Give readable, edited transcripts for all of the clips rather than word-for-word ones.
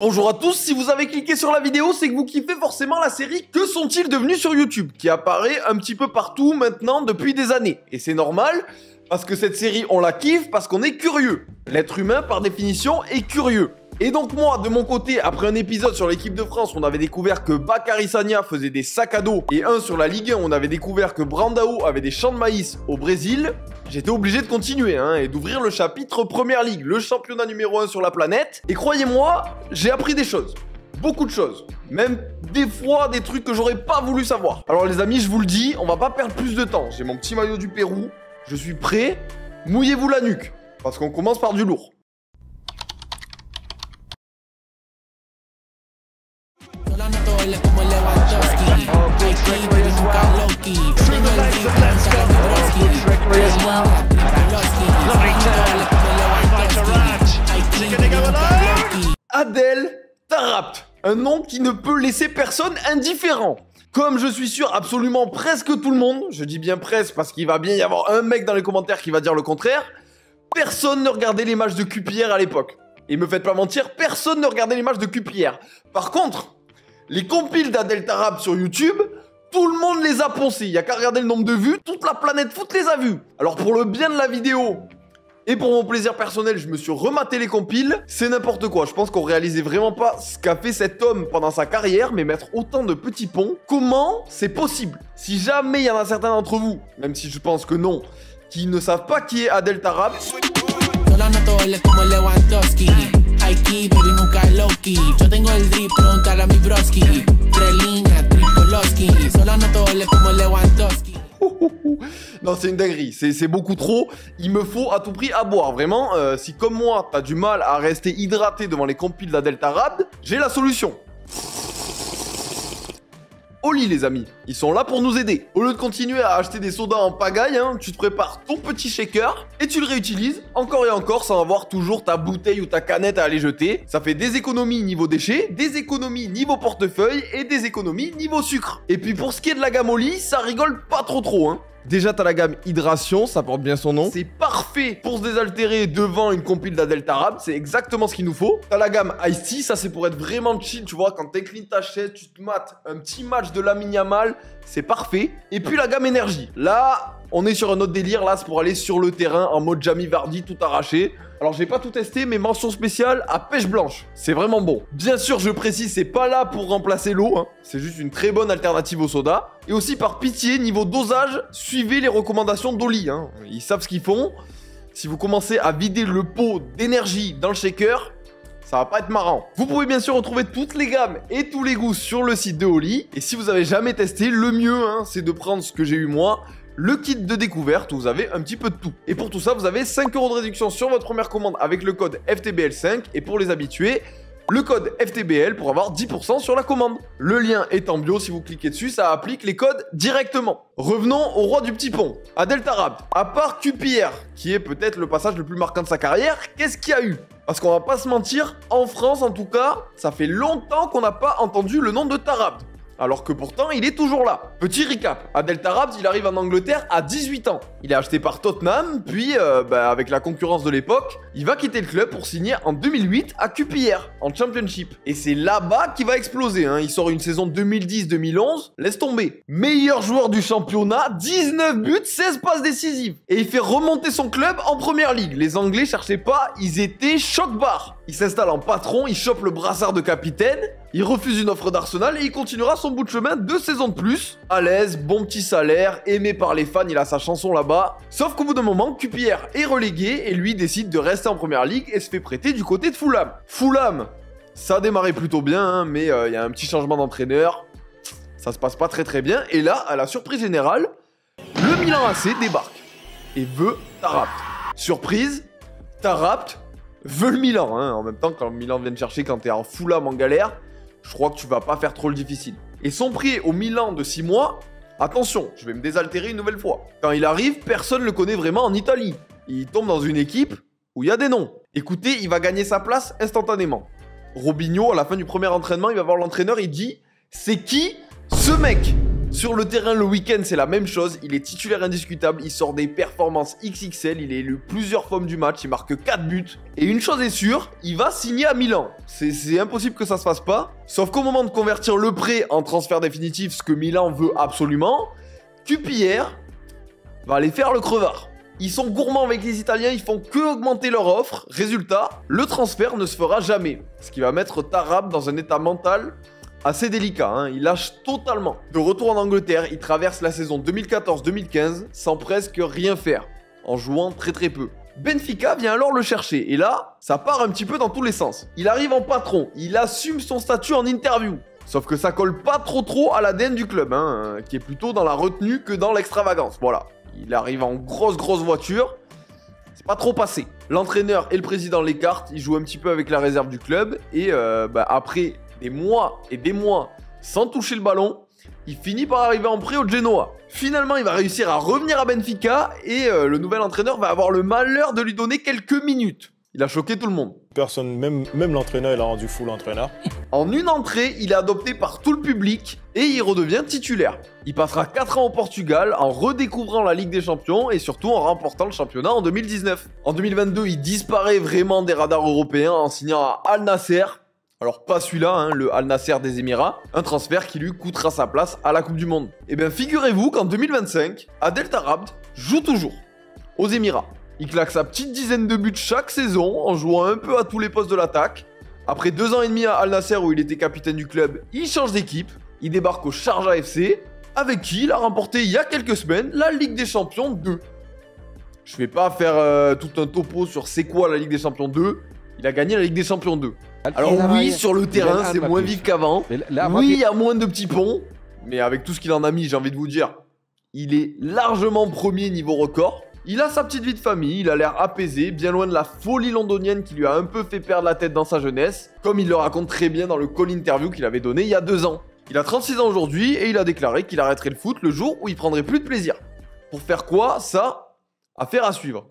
Bonjour à tous, si vous avez cliqué sur la vidéo, c'est que vous kiffez forcément la série Que sont-ils devenus sur YouTube, qui apparaît un petit peu partout maintenant depuis des années. Et c'est normal, parce que cette série, on la kiffe parce qu'on est curieux. L'être humain, par définition, est curieux. Et donc moi, de mon côté, après un épisode sur l'équipe de France où on avait découvert que Bakary Sagna faisait des sacs à dos, et un sur la Ligue 1 où on avait découvert que Brandao avait des champs de maïs au Brésil, j'étais obligé de continuer et d'ouvrir le chapitre Première Ligue, le championnat numéro 1 sur la planète. Et croyez-moi, j'ai appris des choses. Beaucoup de choses. Même des fois des trucs que j'aurais pas voulu savoir. Alors les amis, je vous le dis, on va pas perdre plus de temps. J'ai mon petit maillot du Pérou, je suis prêt. Mouillez-vous la nuque, parce qu'on commence par du lourd. Adel Taarabt, un nom qui ne peut laisser personne indifférent. Comme je suis sûr absolument presque tout le monde, je dis bien presque parce qu'il va bien y avoir un mec dans les commentaires qui va dire le contraire, personne ne regardait les matchs de QPR à l'époque. Et me faites pas mentir, personne ne regardait les matchs de QPR. Par contre, les compiles d'Adel Taarabt sur YouTube, tout le monde les a poncés. Il n'y a qu'à regarder le nombre de vues, toute la planète foot les a vus. Alors pour le bien de la vidéo et pour mon plaisir personnel, je me suis rematé les compiles. C'est n'importe quoi. Je pense qu'on réalisait vraiment pas ce qu'a fait cet homme pendant sa carrière, mais mettre autant de petits ponts, comment c'est possible? Si jamais il y en a certains d'entre vous, même si je pense que non, qui ne savent pas qui est Adel Taarabt, non, c'est une dinguerie, c'est beaucoup trop. Il me faut à tout prix à boire. Vraiment, si comme moi, t'as du mal à rester hydraté devant les compiles d'Adel Taarabt, j'ai la solution. Au lit les amis, ils sont là pour nous aider. Au lieu de continuer à acheter des sodas en pagaille, tu te prépares ton petit shaker et tu le réutilises encore et encore sans avoir toujours ta bouteille ou ta canette à aller jeter. Ça fait des économies niveau déchets, des économies niveau portefeuille et des économies niveau sucre. Et puis pour ce qui est de la gamme au lit, ça rigole pas trop. Déjà, t'as la gamme Hydration, ça porte bien son nom. C'est parfait pour se désaltérer devant une compile d'Adel Taarabt, c'est exactement ce qu'il nous faut. T'as la gamme Ice Tea, ça c'est pour être vraiment chill, tu vois, quand t'inclines ta chaise, tu te mates un petit match de Lamine Yamal, c'est parfait. Et puis la gamme Énergie, là, on est sur un autre délire, là, c'est pour aller sur le terrain en mode Jamie Vardy, tout arraché. Alors j'ai pas tout testé, mais mention spéciale à pêche blanche, c'est vraiment bon. Bien sûr, je précise, c'est pas là pour remplacer l'eau, c'est juste une très bonne alternative au soda. Et aussi par pitié, niveau dosage, suivez les recommandations d'Oli, ils savent ce qu'ils font. Si vous commencez à vider le pot d'énergie dans le shaker, ça va pas être marrant. Vous pouvez bien sûr retrouver toutes les gammes et tous les goûts sur le site de Oli. Et si vous avez jamais testé, le mieux, c'est de prendre ce que j'ai eu moi, le kit de découverte où vous avez un petit peu de tout. Et pour tout ça, vous avez 5 € de réduction sur votre première commande avec le code FTBL5. Et pour les habitués, le code FTBL pour avoir 10% sur la commande. Le lien est en bio, si vous cliquez dessus, ça applique les codes directement. Revenons au roi du petit pont, Adel Taarabt. À part QPR, qui est peut-être le passage le plus marquant de sa carrière, qu'est-ce qu'il y a eu? Parce qu'on va pas se mentir, en France en tout cas, ça fait longtemps qu'on n'a pas entendu le nom de Taarabt. Alors que pourtant, il est toujours là. Petit recap, Adel Taarabt, il arrive en Angleterre à 18 ans. Il est acheté par Tottenham, puis avec la concurrence de l'époque, il va quitter le club pour signer en 2008 à QPR, en Championship. Et c'est là-bas qu'il va exploser. Il sort une saison 2010-2011, laisse tomber. Meilleur joueur du championnat, 19 buts, 16 passes décisives. Et il fait remonter son club en Première Ligue. Les Anglais cherchaient pas, ils étaient choc-barre. Il s'installe en patron, il chope le brassard de capitaine, il refuse une offre d'Arsenal et il continuera son bout de chemin 2 saisons de plus. À l'aise, bon petit salaire, aimé par les fans, il a sa chanson là-bas. Sauf qu'au bout d'un moment, QPR est relégué et lui décide de rester en Première Ligue et se fait prêter du côté de Fulham. Fulham, ça a démarré plutôt bien, mais il y a un petit changement d'entraîneur. Ça se passe pas très bien. Et là, à la surprise générale, le Milan AC débarque et veut Taarabt. Surprise, Taarabt veut le Milan. En même temps, quand le Milan vient te chercher quand t'es en Fulham en galère, je crois que tu vas pas faire trop le difficile. Et son prix au Milan de 6 mois, attention, je vais me désaltérer une nouvelle fois. Quand il arrive, personne ne le connaît vraiment en Italie. Il tombe dans une équipe où il y a des noms. Écoutez, il va gagner sa place instantanément. Robinho, à la fin du premier entraînement, il va voir l'entraîneur, il dit « C'est qui ce mec ?» Sur le terrain, le week-end, c'est la même chose. Il est titulaire indiscutable, il sort des performances XXL, il est élu plusieurs fois du match, il marque 4 buts. Et une chose est sûre, il va signer à Milan. C'est impossible que ça se fasse pas. Sauf qu'au moment de convertir le prêt en transfert définitif, ce que Milan veut absolument, QPR va aller faire le crevard. Ils sont gourmands avec les Italiens, ils font que augmenter leur offre. Résultat, le transfert ne se fera jamais. Ce qui va mettre Tarab dans un état mental assez délicat, hein. Il lâche totalement. De retour en Angleterre, il traverse la saison 2014-2015 sans presque rien faire, en jouant très peu. Benfica vient alors le chercher, et là, ça part un petit peu dans tous les sens. Il arrive en patron, il assume son statut en interview. Sauf que ça colle pas trop à l'ADN du club, hein, qui est plutôt dans la retenue que dans l'extravagance, voilà. Il arrive en grosse voiture, c'est pas trop passé. L'entraîneur et le président l'écartent, il joue un petit peu avec la réserve du club, et après des mois et des mois sans toucher le ballon, il finit par arriver en prêt au Genoa. Finalement, il va réussir à revenir à Benfica, et le nouvel entraîneur va avoir le malheur de lui donner quelques minutes. Il a choqué tout le monde. Personne, même l'entraîneur, il a rendu fou l'entraîneur. En une entrée, il est adopté par tout le public et il redevient titulaire. Il passera 4 ans au Portugal en redécouvrant la Ligue des Champions et surtout en remportant le championnat en 2019. En 2022, il disparaît vraiment des radars européens en signant à Al Nasser. Alors pas celui-là, hein, le Al Nasser des Émirats, un transfert qui lui coûtera sa place à la Coupe du Monde. Et bien figurez-vous qu'en 2025, Adel Taarabt joue toujours aux Émirats. Il claque sa petite dizaine de buts chaque saison en jouant un peu à tous les postes de l'attaque. Après 2 ans et demi à Al Nasser où il était capitaine du club, il change d'équipe. Il débarque au Sharjah FC, avec qui il a remporté il y a quelques semaines la Ligue des Champions 2. Je vais pas faire tout un topo sur c'est quoi la Ligue des Champions 2. Il a gagné la Ligue des Champions 2. Alors oui, sur le terrain, c'est moins vif qu'avant. Oui, il y a moins de petits ponts. Mais avec tout ce qu'il en a mis, j'ai envie de vous dire, il est largement premier niveau record. Il a sa petite vie de famille, il a l'air apaisé, bien loin de la folie londonienne qui lui a un peu fait perdre la tête dans sa jeunesse, comme il le raconte très bien dans le call interview qu'il avait donné il y a 2 ans. Il a 36 ans aujourd'hui et il a déclaré qu'il arrêterait le foot le jour où il prendrait plus de plaisir. Pour faire quoi? Ça, affaire à suivre.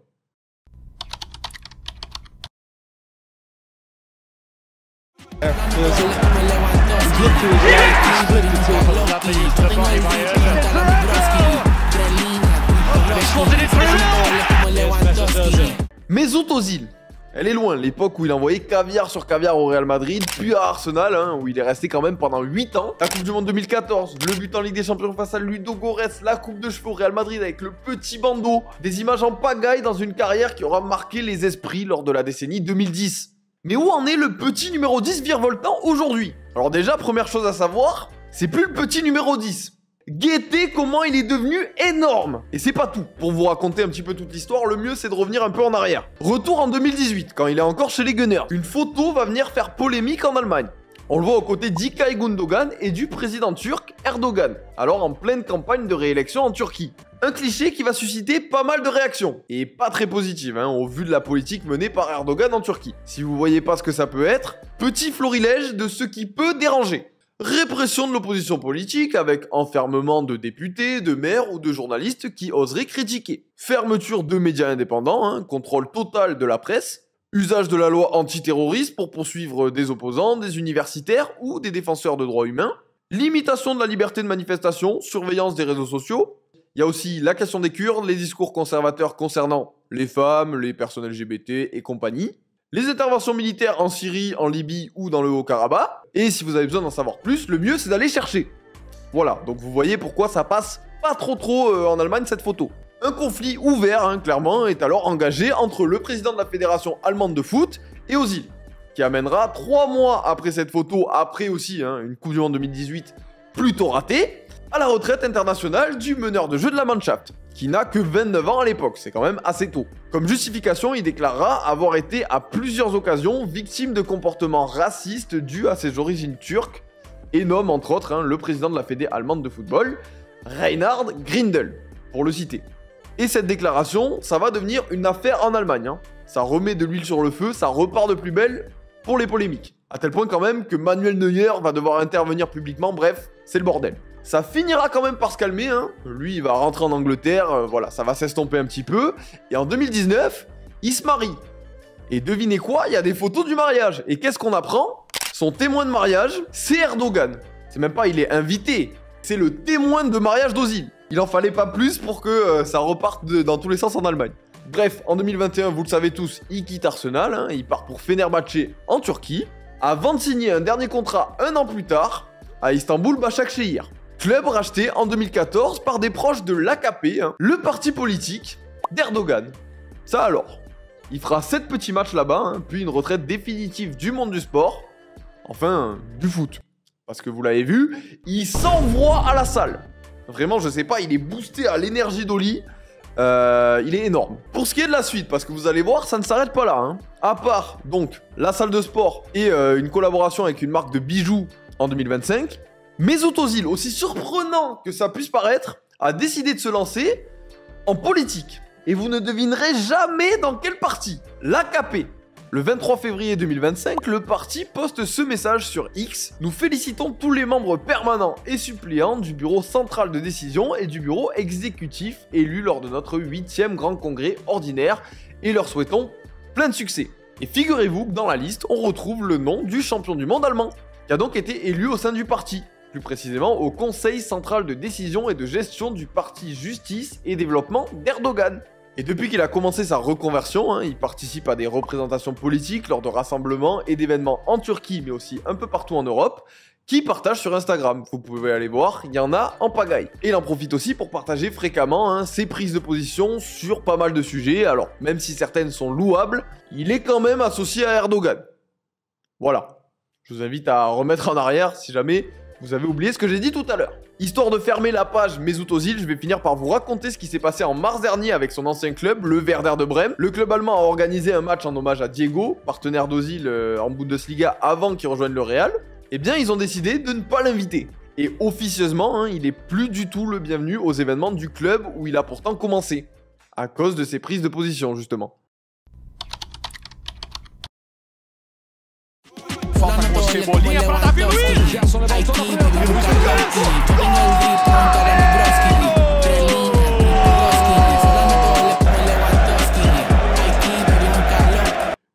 Mesut Özil, elle est loin, l'époque où il envoyait caviar sur caviar au Real Madrid, puis à Arsenal, hein, où il est resté quand même pendant 8 ans. La Coupe du Monde 2014, le but en Ligue des Champions face à Ludo Goretz, la Coupe de cheveux au Real Madrid avec le petit bandeau, des images en pagaille dans une carrière qui aura marqué les esprits lors de la décennie 2010. Mais où en est le petit numéro 10 virevoltant aujourd'hui? Alors déjà, première chose à savoir, c'est plus le petit numéro 10. Guettez comment il est devenu énorme. Et c'est pas tout. Pour vous raconter un petit peu toute l'histoire, le mieux c'est de revenir un peu en arrière. Retour en 2018, quand il est encore chez les Gunners. Une photo va venir faire polémique en Allemagne. On le voit aux côtés d'Ilkay Gundogan et du président turc Erdogan, alors en pleine campagne de réélection en Turquie. Un cliché qui va susciter pas mal de réactions, et pas très positives, hein, au vu de la politique menée par Erdogan en Turquie. Si vous voyez pas ce que ça peut être, petit florilège de ce qui peut déranger. Répression de l'opposition politique avec enfermement de députés, de maires ou de journalistes qui oseraient critiquer. Fermeture de médias indépendants, hein, contrôle total de la presse. Usage de la loi antiterroriste pour poursuivre des opposants, des universitaires ou des défenseurs de droits humains. Limitation de la liberté de manifestation, surveillance des réseaux sociaux. Il y a aussi la question des Kurdes, les discours conservateurs concernant les femmes, les personnes LGBT et compagnie. Les interventions militaires en Syrie, en Libye ou dans le Haut-Karabakh. Et si vous avez besoin d'en savoir plus, le mieux c'est d'aller chercher. Voilà, donc vous voyez pourquoi ça passe pas trop en Allemagne cette photo. Un conflit ouvert, hein, clairement, est alors engagé entre le président de la fédération allemande de foot et Özil, qui amènera 3 mois après cette photo, après aussi une Coupe du Monde 2018 plutôt ratée, à la retraite internationale du meneur de jeu de la Mannschaft, qui n'a que 29 ans à l'époque, c'est quand même assez tôt. Comme justification, il déclarera avoir été à plusieurs occasions victime de comportements racistes dus à ses origines turques, et nomme entre autres le président de la fédé allemande de football, Reinhard Grindel, pour le citer. Et cette déclaration, ça va devenir une affaire en Allemagne. Ça remet de l'huile sur le feu, ça repart de plus belle pour les polémiques. À tel point quand même que Manuel Neuer va devoir intervenir publiquement, bref, c'est le bordel. Ça finira quand même par se calmer, hein. Lui, il va rentrer en Angleterre, voilà, ça va s'estomper un petit peu. Et en 2019, il se marie. Et devinez quoi, il y a des photos du mariage. Et qu'est-ce qu'on apprend? Son témoin de mariage, c'est Erdogan. C'est même pas il est invité, c'est le témoin de mariage d'Ozil. Il en fallait pas plus pour que ça reparte dans tous les sens en Allemagne. Bref, en 2021, vous le savez tous, il quitte Arsenal, hein, il part pour Fenerbahçe en Turquie, avant de signer un dernier contrat un an plus tard à Istanbul Başakşehir. Club racheté en 2014 par des proches de l'AKP, hein, le parti politique d'Erdogan. Ça alors, il fera 7 petits matchs là-bas, hein, puis une retraite définitive du monde du sport, enfin du foot. Parce que vous l'avez vu, il s'envoie à la salle. Vraiment, je sais pas, il est boosté à l'énergie d'Oli. Il est énorme. Pour ce qui est de la suite, parce que vous allez voir, ça ne s'arrête pas là. Hein. À part, donc, la salle de sport et une collaboration avec une marque de bijoux en 2025, Mesut Özil, aussi surprenant que ça puisse paraître, a décidé de se lancer en politique. Et vous ne devinerez jamais dans quelle partie. L'AKP. Le 23 février 2025, le parti poste ce message sur X. Nous félicitons tous les membres permanents et suppléants du bureau central de décision et du bureau exécutif élus lors de notre 8e grand congrès ordinaire et leur souhaitons plein de succès. Et figurez-vous que dans la liste, on retrouve le nom du champion du monde allemand, qui a donc été élu au sein du parti, plus précisément au Conseil central de décision et de gestion du parti Justice et Développement d'Erdogan. Et depuis qu'il a commencé sa reconversion, hein, il participe à des représentations politiques lors de rassemblements et d'événements en Turquie, mais aussi un peu partout en Europe, qu'il partage sur Instagram. Vous pouvez aller voir, il y en a en pagaille. Et il en profite aussi pour partager fréquemment hein, ses prises de position sur pas mal de sujets. Alors, même si certaines sont louables, il est quand même associé à Erdogan. Voilà. Je vous invite à remettre en arrière si jamais vous avez oublié ce que j'ai dit tout à l'heure. Histoire de fermer la page Mesut Özil, je vais finir par vous raconter ce qui s'est passé en mars dernier avec son ancien club, le Werder de Brême. Le club allemand a organisé un match en hommage à Diego, partenaire d'Ozil en Bundesliga avant qu'il rejoigne le Real. Eh bien, ils ont décidé de ne pas l'inviter. Et officieusement, hein, il est plus du tout le bienvenu aux événements du club où il a pourtant commencé. À cause de ses prises de position, justement. Cebolinha pra Davi Luiz. Gerson levantou na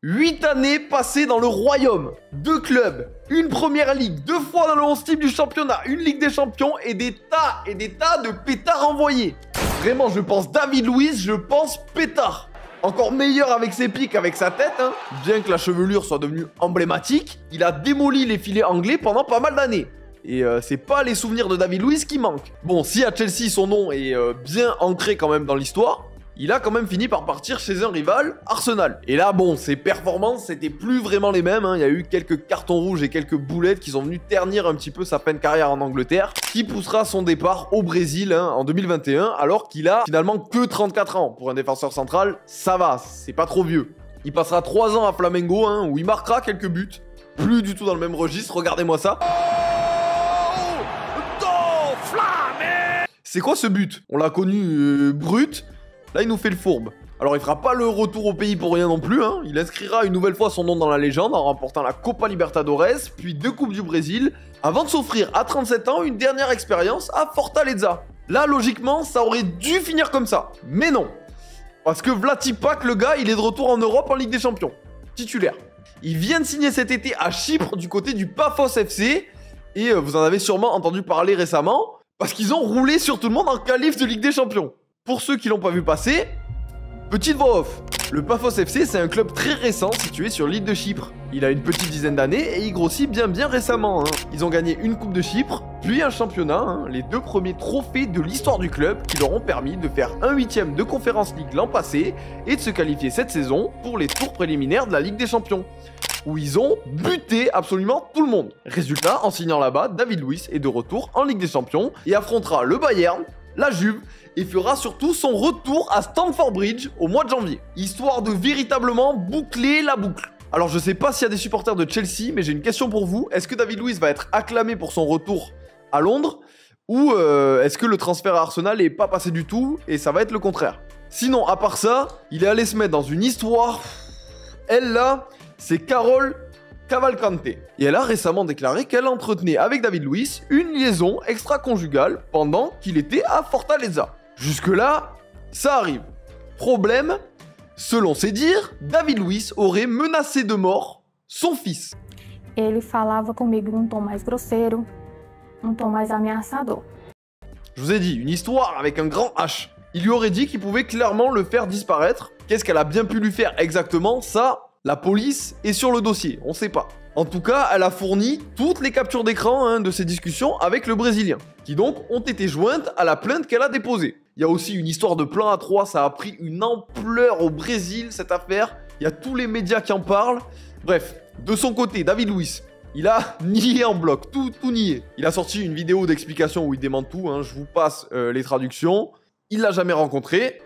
Huit années passées dans le royaume. 2 clubs, une première ligue, 2 fois dans le 11 type du championnat, une ligue des champions et des tas de pétards envoyés. Vraiment, je pense David Luiz, je pense pétard. Encore meilleur avec ses pics, avec sa tête, hein. Bien que la chevelure soit devenue emblématique, il a démoli les filets anglais pendant pas mal d'années. Et c'est pas les souvenirs de David Luiz qui manquent. Bon, si à Chelsea son nom est bien ancré quand même dans l'histoire, il a quand même fini par partir chez un rival, Arsenal. Et là, bon, ses performances, c'était plus vraiment les mêmes, hein. Il y a eu quelques cartons rouges et quelques boulettes qui sont venus ternir un petit peu sa fin de carrière en Angleterre, qui poussera son départ au Brésil hein, en 2021, alors qu'il a finalement que 34 ans. Pour un défenseur central, ça va, c'est pas trop vieux. Il passera 3 ans à Flamengo, hein, où il marquera quelques buts. Plus du tout dans le même registre, regardez-moi ça. C'est quoi ce but? On l'a connu brut. Là, il nous fait le fourbe. Alors, il fera pas le retour au pays pour rien non plus. Hein. Il inscrira une nouvelle fois son nom dans la légende en remportant la Copa Libertadores, puis 2 Coupes du Brésil, avant de s'offrir à 37 ans une dernière expérience à Fortaleza. Là, logiquement, ça aurait dû finir comme ça. Mais non. Parce que Vlatipak, le gars, il est de retour en Europe en Ligue des Champions. Titulaire. Il vient de signer cet été à Chypre du côté du Paphos FC. Et vous en avez sûrement entendu parler récemment. Parce qu'ils ont roulé sur tout le monde en qualif de Ligue des Champions. Pour ceux qui l'ont pas vu passer, petite voix off. Le Paphos FC, c'est un club très récent situé sur l'île de Chypre. Il a une petite dizaine d'années et il grossit bien récemment. Hein. Ils ont gagné une Coupe de Chypre, puis un championnat, hein, les 2 premiers trophées de l'histoire du club qui leur ont permis de faire un 8e de Conference League l'an passé et de se qualifier cette saison pour les tours préliminaires de la Ligue des Champions, où ils ont buté absolument tout le monde. Résultat, en signant là-bas, David Luiz est de retour en Ligue des Champions et affrontera le Bayern, la Juve, et fera surtout son retour à Stamford Bridge au mois de janvier, histoire de véritablement boucler la boucle. Alors je sais pas s'il y a des supporters de Chelsea, mais j'ai une question pour vous. Est-ce que David Luiz va être acclamé pour son retour à Londres, ou est-ce que le transfert à Arsenal est pas passé du tout, et ça va être le contraire? Sinon, à part ça, il est allé se mettre dans une histoire. Elle là, c'est Carole Cavalcante. Et elle a récemment déclaré qu'elle entretenait avec David Luiz une liaison extra-conjugale pendant qu'il était à Fortaleza. Jusque-là, ça arrive. Problème, selon ses dires, David Luiz aurait menacé de mort son fils. Ele falava comigo num tom mais grosseiro, um tom mais ameaçador. Je vous ai dit, une histoire avec un grand H. Il lui aurait dit qu'il pouvait clairement le faire disparaître. Qu'est-ce qu'elle a bien pu lui faire exactement? Ça, la police est sur le dossier, on sait pas. En tout cas, elle a fourni toutes les captures d'écran de ces discussions avec le Brésilien, qui donc ont été jointes à la plainte qu'elle a déposée. Il y a aussi une histoire de plan à 3, ça a pris une ampleur au Brésil, cette affaire. Il y a tous les médias qui en parlent. Bref, de son côté, David Luiz, il a nié en bloc, tout nié. Il a sorti une vidéo d'explication où il dément tout, je vous passe les traductions. Il l'a jamais rencontré.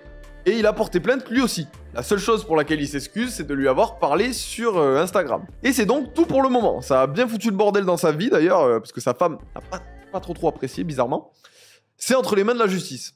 Et il a porté plainte lui aussi. La seule chose pour laquelle il s'excuse, c'est de lui avoir parlé sur Instagram. Et c'est donc tout pour le moment. Ça a bien foutu le bordel dans sa vie d'ailleurs, parce que sa femme n'a pas trop apprécié, bizarrement. C'est entre les mains de la justice.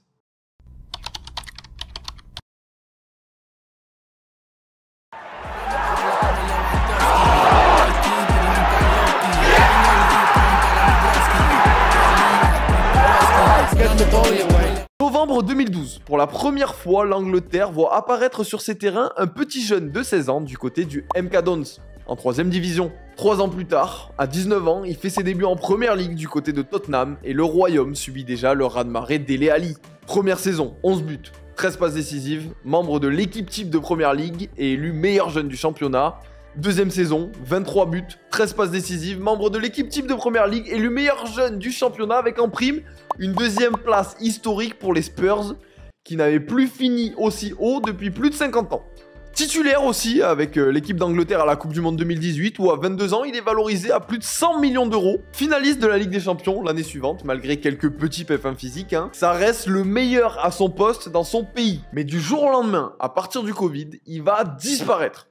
Novembre 2012, pour la première fois, l'Angleterre voit apparaître sur ses terrains un petit jeune de 16 ans du côté du MK Dons, en 3ème division. 3 ans plus tard, à 19 ans, il fait ses débuts en Première Ligue du côté de Tottenham et le Royaume subit déjà le raz-de-marée Dele Alli. Première saison, 11 buts, 13 passes décisives, membre de l'équipe type de Première Ligue et élu meilleur jeune du championnat. Deuxième saison, 23 buts, 13 passes décisives, membre de l'équipe type de Première Ligue, élu meilleur jeune du championnat avec en prime une 2e place historique pour les Spurs qui n'avaient plus fini aussi haut depuis plus de 50 ans. Titulaire aussi avec l'équipe d'Angleterre à la Coupe du Monde 2018 où à 22 ans il est valorisé à plus de 100 millions d'euros. Finaliste de la Ligue des Champions l'année suivante malgré quelques petits pépins physiques. Ça reste le meilleur à son poste dans son pays. Mais du jour au lendemain, à partir du Covid, il va disparaître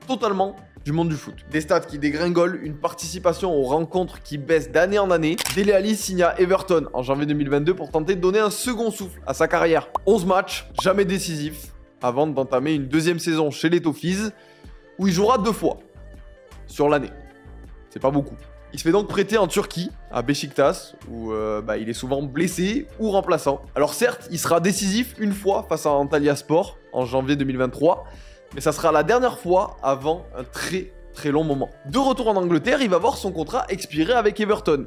totalement du monde du foot. Des stats qui dégringolent, une participation aux rencontres qui baisse d'année en année. Dele Alli signe à Everton en janvier 2022 pour tenter de donner un second souffle à sa carrière. 11 matchs, jamais décisifs, avant d'entamer une 2e saison chez les Toffees, où il jouera 2 fois sur l'année. C'est pas beaucoup. Il se fait donc prêter en Turquie, à Beşiktaş, où il est souvent blessé ou remplaçant. Alors certes, il sera décisif une fois face à Antalyaspor en janvier 2023, mais ça sera la dernière fois avant un très long moment. De retour en Angleterre, il va voir son contrat expirer avec Everton.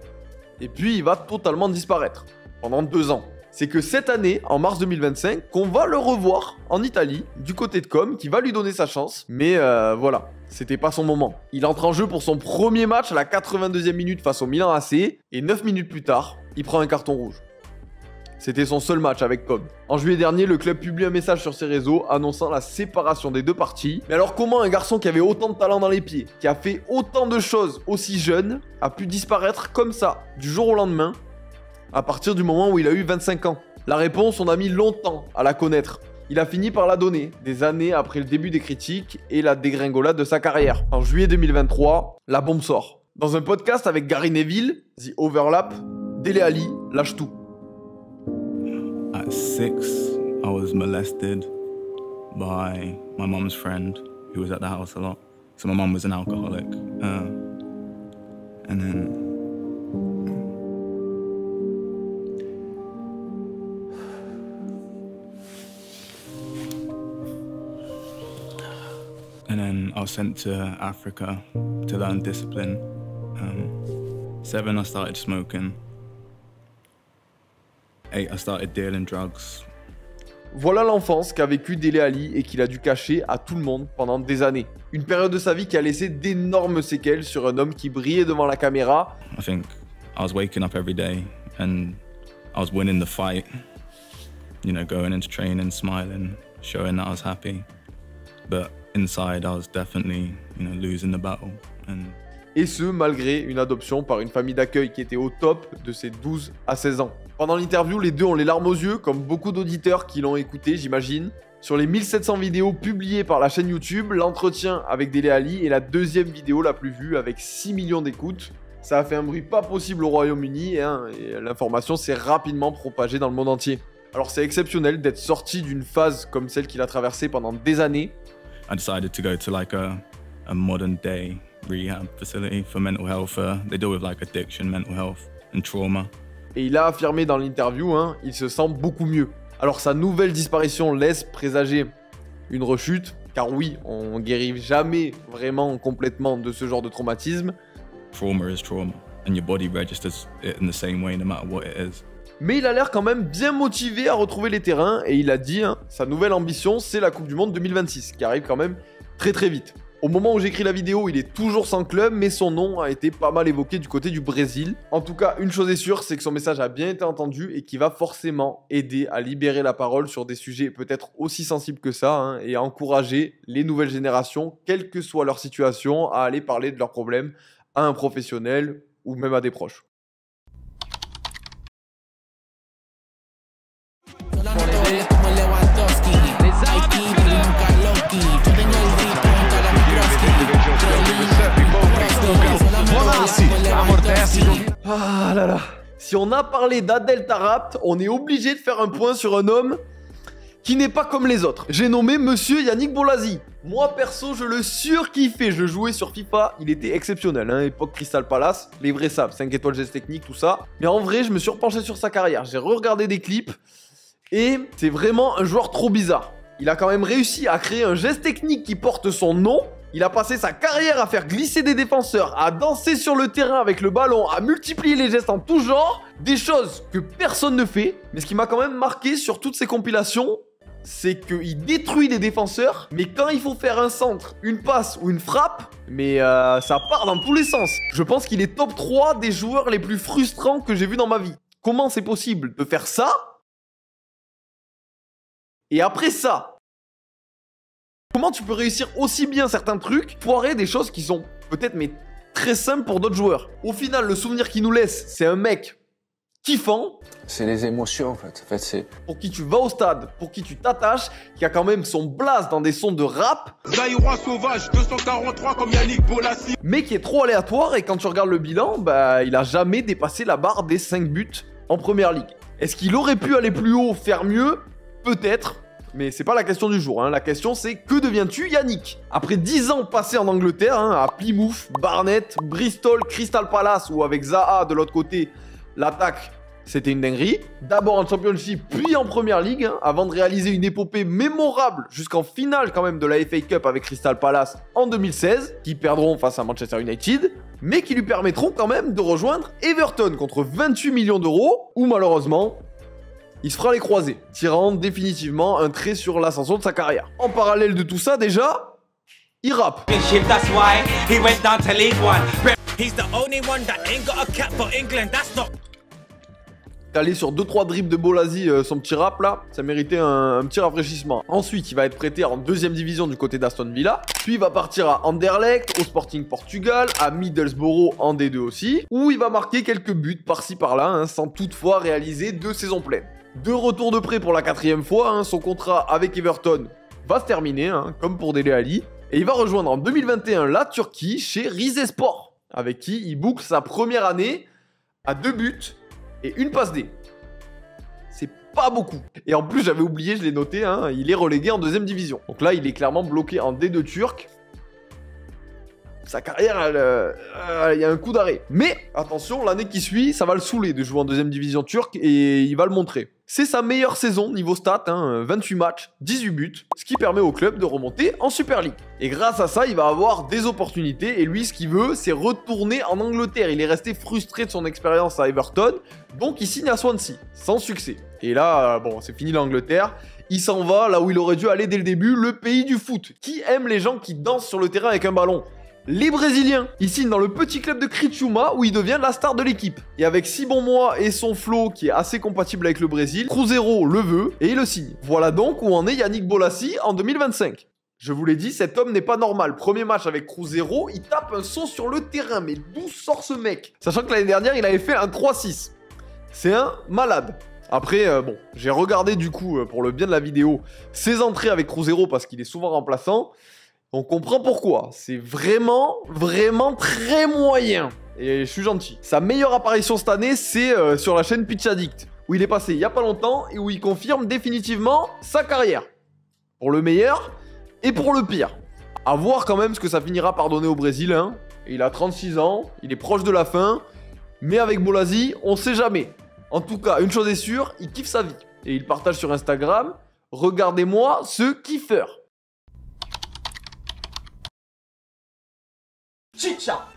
Et puis il va totalement disparaître, pendant 2 ans. C'est que cette année, en mars 2025, qu'on va le revoir en Italie, du côté de Com, qui va lui donner sa chance. Mais voilà, c'était pas son moment. Il entre en jeu pour son premier match à la 82e minute face au Milan AC, et 9 minutes plus tard, il prend un carton rouge. C'était son seul match avec Com. En juillet dernier, le club publie un message sur ses réseaux annonçant la séparation des 2 parties. Mais alors comment un garçon qui avait autant de talent dans les pieds, qui a fait autant de choses aussi jeune, a pu disparaître comme ça, du jour au lendemain, à partir du moment où il a eu 25 ans? La réponse, on a mis longtemps à la connaître. Il a fini par la donner, des années après le début des critiques et la dégringolade de sa carrière. En juillet 2023, la bombe sort. Dans un podcast avec Gary Neville, The Overlap, Dele Alli lâche tout. At 6, I was molested by my mum's friend who was at the house a lot. So my mum was an alcoholic. And then I was sent to Africa to learn discipline. 7, I started smoking. 8, I started dealing drugs. Voilà l'enfance qu'a vécu Dele Alli et qu'il a dû cacher à tout le monde pendant des années. Une période de sa vie qui a laissé d'énormes séquelles sur un homme qui brillait devant la caméra. I think I was waking up every day and I was winning the fight. You know, going into training, smiling, showing that I was happy. But inside, I was definitely, losing the battle. Et ce, malgré une adoption par une famille d'accueil qui était au top de ses 12 à 16 ans. Pendant l'interview, les deux ont les larmes aux yeux, comme beaucoup d'auditeurs qui l'ont écouté, j'imagine. Sur les 1700 vidéos publiées par la chaîne YouTube, l'entretien avec Dele Alli est la 2e vidéo la plus vue avec 6 millions d'écoutes. Ça a fait un bruit pas possible au Royaume-Uni et l'information s'est rapidement propagée dans le monde entier. Alors c'est exceptionnel d'être sorti d'une phase comme celle qu'il a traversée pendant des années. I decided to go to like a modern day rehab facility for mental health. They deal with like addiction, mental health and trauma. Et il a affirmé dans l'interview, il se sent beaucoup mieux. Alors sa nouvelle disparition laisse présager une rechute, car oui, on guérit jamais vraiment complètement de ce genre de traumatisme. Trauma is trauma. and your body registers it in the same way no matter what it is. Mais il a l'air quand même bien motivé à retrouver les terrains et il a dit, hein, sa nouvelle ambition, c'est la Coupe du Monde 2026, qui arrive quand même très très vite. Au moment où j'écris la vidéo, il est toujours sans club, mais son nom a été pas mal évoqué du côté du Brésil. En tout cas, une chose est sûre, c'est que son message a bien été entendu et qu'il va forcément aider à libérer la parole sur des sujets peut-être aussi sensibles que ça, hein, et à encourager les nouvelles générations, quelle que soit leur situation, à aller parler de leurs problèmes à un professionnel ou même à des proches. Ah là là. Si on a parlé d'Adel Taarabt, on est obligé de faire un point sur un homme qui n'est pas comme les autres. J'ai nommé Monsieur Yannick Bolasie. Moi perso, je le surkiffais. Je jouais sur FIFA, il était exceptionnel. Hein, époque Crystal Palace, les vrais savent, 5 étoiles geste technique, tout ça. Mais en vrai, je me suis repenché sur sa carrière. J'ai re-regardé des clips et c'est vraiment un joueur trop bizarre. Il a quand même réussi à créer un geste technique qui porte son nom. Il a passé sa carrière à faire glisser des défenseurs, à danser sur le terrain avec le ballon, à multiplier les gestes en tout genre. Des choses que personne ne fait. Mais ce qui m'a quand même marqué sur toutes ces compilations, c'est qu'il détruit les défenseurs, mais quand il faut faire un centre, une passe ou une frappe, mais ça part dans tous les sens. Je pense qu'il est top 3 des joueurs les plus frustrants que j'ai vus dans ma vie. Comment c'est possible de faire ça? Et après ça, comment tu peux réussir aussi bien certains trucs, foirer des choses qui sont peut-être mais très simples pour d'autres joueurs? Au final, le souvenir qu'il nous laisse, c'est un mec kiffant. C'est les émotions en fait. C'est pour qui tu vas au stade, pour qui tu t'attaches, qui a quand même son blast dans des sons de rap. Zaïrois sauvage, 243 comme Yannick Bolasie. Mais qui est trop aléatoire et quand tu regardes le bilan, bah il a jamais dépassé la barre des 5 buts en première ligue. Est-ce qu'il aurait pu aller plus haut, faire mieux? Peut-être. Mais c'est pas la question du jour, hein. La question c'est que deviens-tu Yannick? Après 10 ans passés en Angleterre, hein, à Plymouth, Barnet, Bristol, Crystal Palace ou avec Zaha de l'autre côté, l'attaque c'était une dinguerie. D'abord en Championship puis en Première Ligue, hein, avant de réaliser une épopée mémorable jusqu'en finale quand même de la FA Cup avec Crystal Palace en 2016, qui perdront face à Manchester United, mais qui lui permettront quand même de rejoindre Everton contre 28 millions d'euros, où malheureusement il se fera les croisés, tirant définitivement un trait sur l'ascension de sa carrière. En parallèle de tout ça, déjà, il rappe. Allé sur 2-3 dribbles de Bolasie, son petit rap là, ça méritait un petit rafraîchissement. Ensuite, il va être prêté en 2e division du côté d'Aston Villa, puis il va partir à Anderlecht, au Sporting Portugal, à Middlesbrough en D2 aussi, où il va marquer quelques buts par-ci par-là, hein, sans toutefois réaliser 2 saisons pleines. De retour de prêt pour la 4e fois, hein, son contrat avec Everton va se terminer, hein, comme pour Dele Alli, et il va rejoindre en 2021 la Turquie chez Rizespor, avec qui il boucle sa première année à 2 buts et une passe D. C'est pas beaucoup. Et en plus, j'avais oublié, je l'ai noté, hein, il est relégué en 2e division. Donc là, il est clairement bloqué en D2 turc. Sa carrière, il y a un coup d'arrêt. Mais attention, l'année qui suit, ça va le saouler de jouer en 2e division turque et il va le montrer. C'est sa meilleure saison niveau stats, hein, 28 matchs, 18 buts, ce qui permet au club de remonter en Super League. Et grâce à ça, il va avoir des opportunités et lui, ce qu'il veut, c'est retourner en Angleterre. Il est resté frustré de son expérience à Everton, donc il signe à Swansea, sans succès. Et là, bon, c'est fini l'Angleterre. Il s'en va là où il aurait dû aller dès le début, le pays du foot. Qui aime les gens qui dansent sur le terrain avec un ballon? Les Brésiliens. Il signe dans le petit club de Criciúma où il devient la star de l'équipe. Et avec 6 bons mois et son flow qui est assez compatible avec le Brésil, Cruzeiro le veut et il le signe. Voilà donc où en est Yannick Bolasie en 2025. Je vous l'ai dit, cet homme n'est pas normal. Premier match avec Cruzeiro, il tape un saut sur le terrain. Mais d'où sort ce mec? Sachant que l'année dernière, il avait fait un 3-6. C'est un malade. Après, bon, j'ai regardé du coup, pour le bien de la vidéo, ses entrées avec Cruzeiro parce qu'il est souvent remplaçant. On comprend pourquoi. C'est vraiment très moyen. Et je suis gentil. Sa meilleure apparition cette année, c'est sur la chaîne Pitch Addict, où il est passé il y a pas longtemps et où il confirme définitivement sa carrière. Pour le meilleur et pour le pire. À voir quand même ce que ça finira par donner au Brésil. Hein. Il a 36 ans, il est proche de la fin. Mais avec Bolasie, on sait jamais. En tout cas, une chose est sûre, il kiffe sa vie. Et il partage sur Instagram, regardez-moi ce kiffeur. Chicha.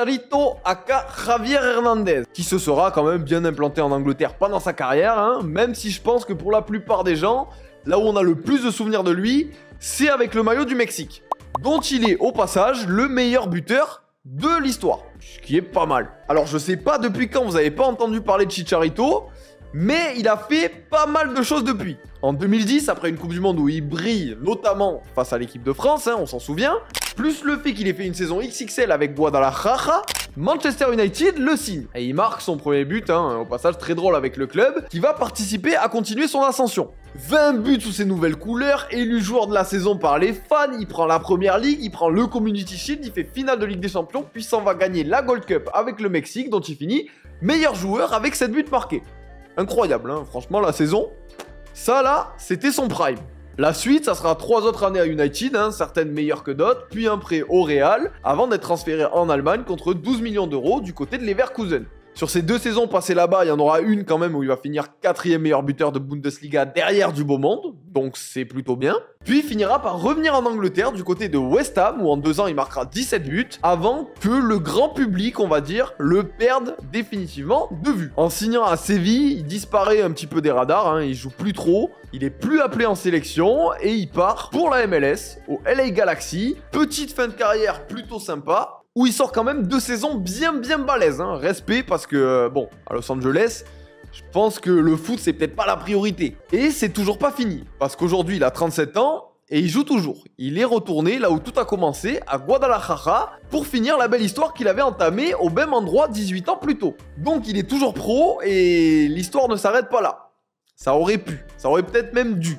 Chicharito aka Javier Hernandez, qui se sera quand même bien implanté en Angleterre pendant sa carrière, hein, même si je pense que pour la plupart des gens, là où on a le plus de souvenirs de lui, c'est avec le maillot du Mexique, dont il est au passage le meilleur buteur de l'histoire, ce qui est pas mal. Alors je sais pas depuis quand vous avez pas entendu parler de Chicharito, mais il a fait pas mal de choses depuis. En 2010, après une Coupe du Monde où il brille, notamment face à l'équipe de France, hein, on s'en souvient, plus le fait qu'il ait fait une saison XXL avec Guadalajara, Manchester United le signe. Et il marque son premier but, hein, au passage très drôle avec le club, qui va participer à continuer son ascension. 20 buts sous ses nouvelles couleurs, élu joueur de la saison par les fans, il prend la Première Ligue, il prend le Community Shield, il fait finale de Ligue des Champions, puis s'en va gagner la Gold Cup avec le Mexique, dont il finit meilleur joueur avec 7 buts marqués. Incroyable, hein, franchement, la saison, ça là, c'était son prime. La suite, ça sera 3 autres années à United, hein, certaines meilleures que d'autres, puis un prêt au Real, avant d'être transféré en Allemagne contre 12 millions d'euros du côté de Leverkusen. Sur ces 2 saisons passées là-bas, il y en aura une quand même où il va finir 4e meilleur buteur de Bundesliga derrière du beau monde, donc c'est plutôt bien. Puis il finira par revenir en Angleterre du côté de West Ham, où en 2 ans il marquera 17 buts, avant que le grand public, on va dire, le perde définitivement de vue. En signant à Séville, il disparaît un petit peu des radars, hein, il joue plus trop, il est plus appelé en sélection, et il part pour la MLS, au LA Galaxy. Petite fin de carrière plutôt sympa, où il sort quand même 2 saisons bien balèzes, hein. Respect, parce que, bon, à Los Angeles, je pense que le foot, c'est peut-être pas la priorité. Et c'est toujours pas fini, parce qu'aujourd'hui, il a 37 ans, et il joue toujours. Il est retourné là où tout a commencé, à Guadalajara, pour finir la belle histoire qu'il avait entamée au même endroit 18 ans plus tôt. Donc il est toujours pro, et l'histoire ne s'arrête pas là. Ça aurait peut-être même dû.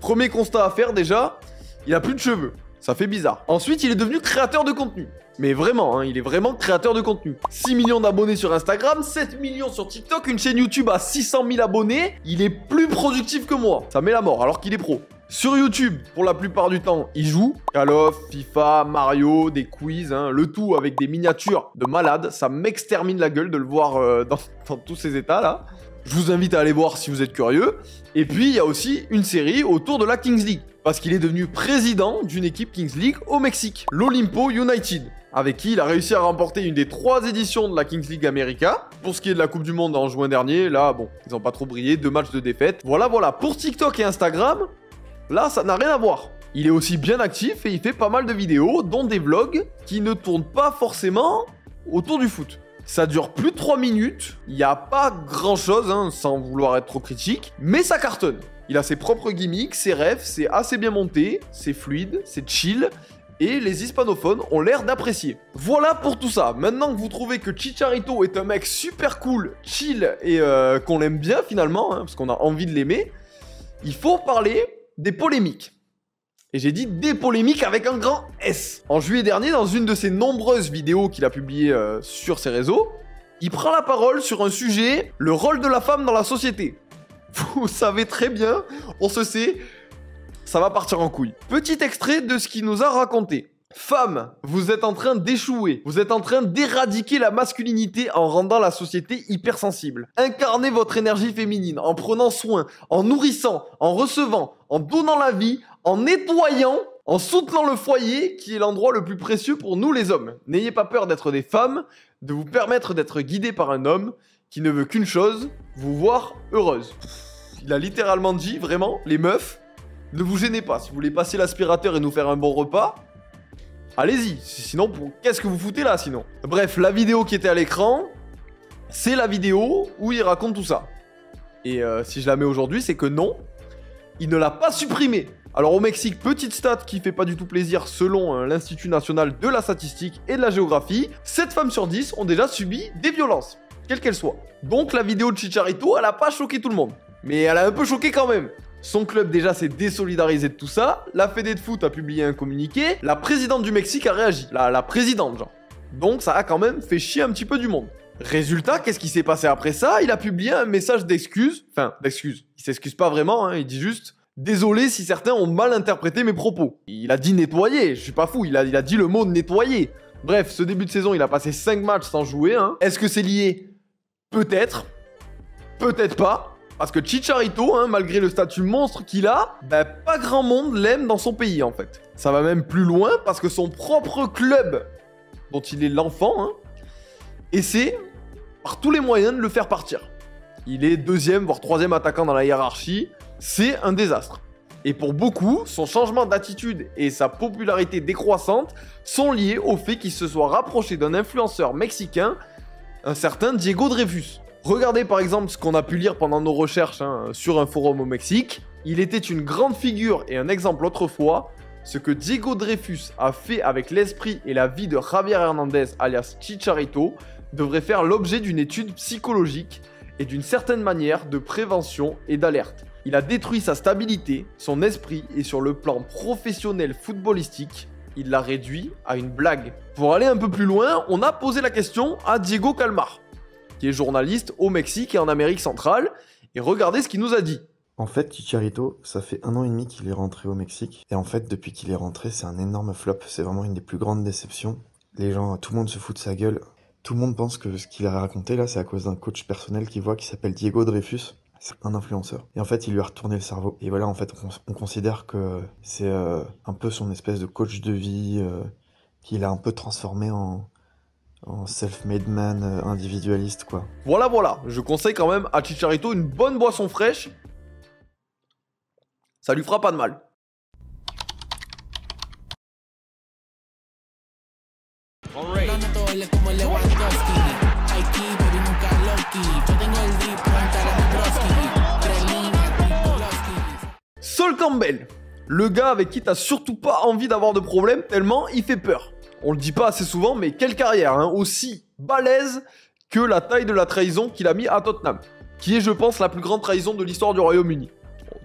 Premier constat à faire déjà, il a plus de cheveux. Ça fait bizarre. Ensuite, il est devenu créateur de contenu. Mais vraiment, hein, il est vraiment créateur de contenu. 6 millions d'abonnés sur Instagram, 7 millions sur TikTok, une chaîne YouTube à 600 000 abonnés. Il est plus productif que moi. Ça met la mort alors qu'il est pro. Sur YouTube, pour la plupart du temps, il joue. Call of, FIFA, Mario, des quiz, hein, le tout avec des miniatures de malade. Ça m'extermine la gueule de le voir dans tous ces états là. Je vous invite à aller voir si vous êtes curieux. Et puis, il y a aussi une série autour de la Kings League. Parce qu'il est devenu président d'une équipe Kings League au Mexique, l'Olimpo United, avec qui il a réussi à remporter une des 3 éditions de la Kings League America. Pour ce qui est de la Coupe du Monde en juin dernier, là, bon, ils n'ont pas trop brillé, 2 matchs de défaite. Voilà. Pour TikTok et Instagram, là, ça n'a rien à voir. Il est aussi bien actif et il fait pas mal de vidéos, dont des vlogs qui ne tournent pas forcément autour du foot. Ça dure plus de 3 minutes, il n'y a pas grand chose, hein, sans vouloir être trop critique, mais ça cartonne. Il a ses propres gimmicks, ses rêves, c'est assez bien monté, c'est fluide, c'est chill, et les hispanophones ont l'air d'apprécier. Voilà pour tout ça. Maintenant que vous trouvez que Chicharito est un mec super cool, chill, et qu'on l'aime bien finalement, hein, parce qu'on a envie de l'aimer, il faut parler des polémiques. Et j'ai dit des polémiques avec un grand S. En juillet dernier, dans une de ses nombreuses vidéos qu'il a publiées sur ses réseaux, il prend la parole sur un sujet, le rôle de la femme dans la société. Vous savez très bien, on se sait, ça va partir en couille. Petit extrait de ce qu'il nous a raconté. Femmes, vous êtes en train d'échouer. Vous êtes en train d'éradiquer la masculinité en rendant la société hypersensible. Incarnez votre énergie féminine en prenant soin, en nourrissant, en recevant, en donnant la vie, en nettoyant, en soutenant le foyer qui est l'endroit le plus précieux pour nous les hommes. N'ayez pas peur d'être des femmes, de vous permettre d'être guidés par un homme qui ne veut qu'une chose, vous voir heureuse. Il a littéralement dit, vraiment, les meufs, ne vous gênez pas. Si vous voulez passer l'aspirateur et nous faire un bon repas, allez-y. Sinon, qu'est-ce que vous foutez là, sinon? Bref, la vidéo qui était à l'écran, c'est la vidéo où il raconte tout ça. Et si je la mets aujourd'hui, c'est que non, il ne l'a pas supprimée. Alors au Mexique, petite stat qui fait pas du tout plaisir selon l'Institut National de la Statistique et de la Géographie, 7 femmes sur 10 ont déjà subi des violences, quelles qu'elles soient. Donc la vidéo de Chicharito, elle a pas choqué tout le monde. Mais elle a un peu choqué quand même. Son club déjà s'est désolidarisé de tout ça, la Fédé de foot a publié un communiqué, la présidente du Mexique a réagi. La présidente, genre. Donc ça a quand même fait chier un petit peu du monde. Résultat, qu'est-ce qui s'est passé après ça? Il a publié un message d'excuse. Enfin, d'excuse. Il s'excuse pas vraiment, hein, il dit juste... Désolé si certains ont mal interprété mes propos. Il a dit nettoyer, je suis pas fou, il a dit le mot nettoyer. Bref, ce début de saison, il a passé 5 matchs sans jouer. Hein. Est-ce que c'est lié? Peut-être. Peut-être pas. Parce que Chicharito, hein, malgré le statut monstre qu'il a, bah, pas grand monde l'aime dans son pays en fait. Ça va même plus loin parce que son propre club, dont il est l'enfant, hein, essaie par tous les moyens de le faire partir. Il est 2e, voire 3e attaquant dans la hiérarchie. C'est un désastre. Et pour beaucoup, son changement d'attitude et sa popularité décroissante sont liés au fait qu'il se soit rapproché d'un influenceur mexicain, un certain Diego Dreyfus. Regardez par exemple ce qu'on a pu lire pendant nos recherches sur un forum au Mexique. Il était une grande figure et un exemple autrefois. Ce que Diego Dreyfus a fait avec l'esprit et la vie de Javier Hernandez alias Chicharito devrait faire l'objet d'une étude psychologique et d'une certaine manière de prévention et d'alerte. Il a détruit sa stabilité, son esprit et sur le plan professionnel footballistique, il l'a réduit à une blague. Pour aller un peu plus loin, on a posé la question à Diego Calmar, qui est journaliste au Mexique et en Amérique centrale, et regardez ce qu'il nous a dit. En fait, Chicharito, ça fait 1 an et demi qu'il est rentré au Mexique. Et en fait, depuis qu'il est rentré, c'est un énorme flop. C'est vraiment une des plus grandes déceptions. Les gens, tout le monde se fout de sa gueule. Tout le monde pense que ce qu'il a raconté là, c'est à cause d'un coach personnel qu'il voit qui s'appelle Diego Dreyfus. C'est un influenceur. Et en fait, il lui a retourné le cerveau. Et voilà, en fait, on considère que c'est un peu son espèce de coach de vie qu'il a un peu transformé en self-made man individualiste, quoi. Voilà, je conseille quand même à Chicharito une bonne boisson fraîche. Ça lui fera pas de mal. Sol Campbell, le gars avec qui t'as surtout pas envie d'avoir de problème tellement il fait peur. On le dit pas assez souvent, mais quelle carrière, aussi balèze que la taille de la trahison qu'il a mis à Tottenham, qui est, je pense, la plus grande trahison de l'histoire du Royaume-Uni.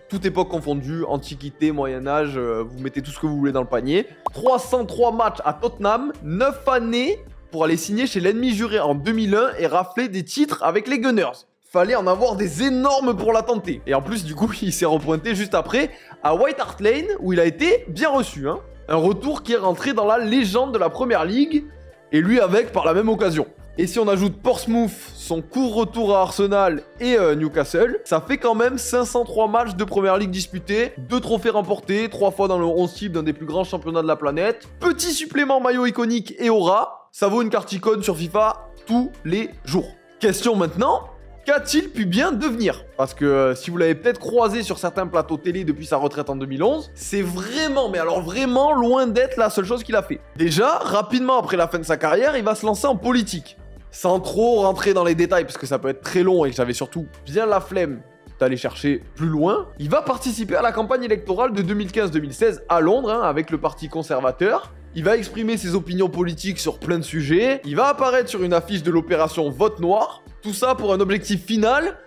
Toute époque confondue, Antiquité, Moyen-Âge, vous mettez tout ce que vous voulez dans le panier. 303 matchs à Tottenham, 9 années pour aller signer chez l'ennemi juré en 2001 et rafler des titres avec les Gunners. Fallait en avoir des énormes pour la tenter. Et en plus, du coup, il s'est repointé juste après à White Hart Lane, où il a été bien reçu. Un retour qui est rentré dans la légende de la Première Ligue, et lui avec par la même occasion. Et si on ajoute Portsmouth, son court retour à Arsenal et Newcastle, ça fait quand même 503 matchs de Première Ligue disputés, 2 trophées remportés, 3 fois dans le 11 type d'un des plus grands championnats de la planète, petit supplément maillot iconique et aura, ça vaut une carte icône sur FIFA tous les jours. Question maintenant, qu'a-t-il pu bien devenir? Parce que si vous l'avez peut-être croisé sur certains plateaux télé depuis sa retraite en 2011, c'est vraiment, mais alors vraiment loin d'être la seule chose qu'il a fait. Déjà, rapidement après la fin de sa carrière, il va se lancer en politique. Sans trop rentrer dans les détails, parce que ça peut être très long et que j'avais surtout bien la flemme d'aller chercher plus loin, il va participer à la campagne électorale de 2015-2016 à Londres, avec le parti conservateur. Il va exprimer ses opinions politiques sur plein de sujets. Il va apparaître sur une affiche de l'opération Vote Noir. Tout ça pour un objectif final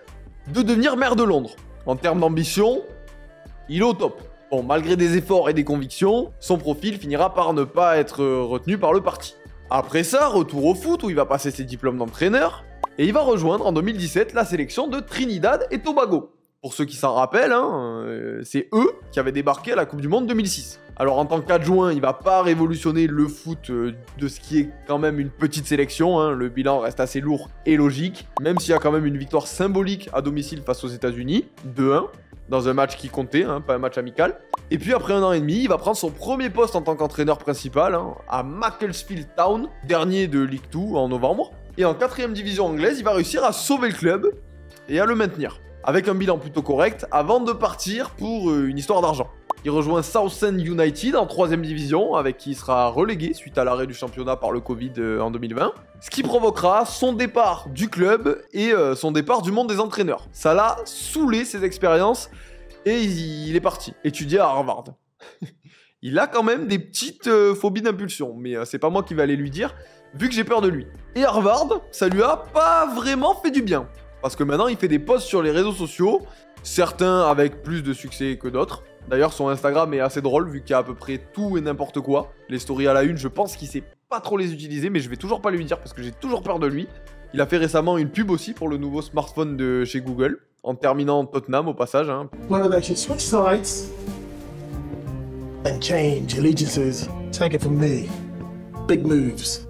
de devenir maire de Londres. En termes d'ambition, il est au top. Bon, malgré des efforts et des convictions, son profil finira par ne pas être retenu par le parti. Après ça, retour au foot où il va passer ses diplômes d'entraîneur et il va rejoindre en 2017 la sélection de Trinidad et Tobago. Pour ceux qui s'en rappellent, c'est eux qui avaient débarqué à la Coupe du Monde 2006. Alors en tant qu'adjoint, il va pas révolutionner le foot de ce qui est quand même une petite sélection, le bilan reste assez lourd et logique, même s'il y a quand même une victoire symbolique à domicile face aux États-Unis, 2-1, dans un match qui comptait, pas un match amical. Et puis après 1 an et demi, il va prendre son premier poste en tant qu'entraîneur principal à Macclesfield Town, dernier de League 2 en novembre. Et en 4ème division anglaise, il va réussir à sauver le club et à le maintenir, avec un bilan plutôt correct, avant de partir pour une histoire d'argent. Il rejoint Southend United en 3ème division, avec qui il sera relégué suite à l'arrêt du championnat par le Covid en 2020. Ce qui provoquera son départ du club et son départ du monde des entraîneurs. Ça l'a saoulé ses expériences et il est parti étudier à Harvard. Il a quand même des petites phobies d'impulsion, mais c'est pas moi qui vais aller lui dire, vu que j'ai peur de lui. Et Harvard, ça lui a pas vraiment fait du bien. Parce que maintenant, il fait des posts sur les réseaux sociaux, certains avec plus de succès que d'autres. D'ailleurs, son Instagram est assez drôle, vu qu'il y a à peu près tout et n'importe quoi. Les stories à la une, je pense qu'il sait pas trop les utiliser, mais je vais toujours pas lui dire parce que j'ai toujours peur de lui. Il a fait récemment une pub aussi pour le nouveau smartphone de chez Google, en terminant Tottenham au passage. One of should switch sides and change allegiances. Take it from me. Big moves.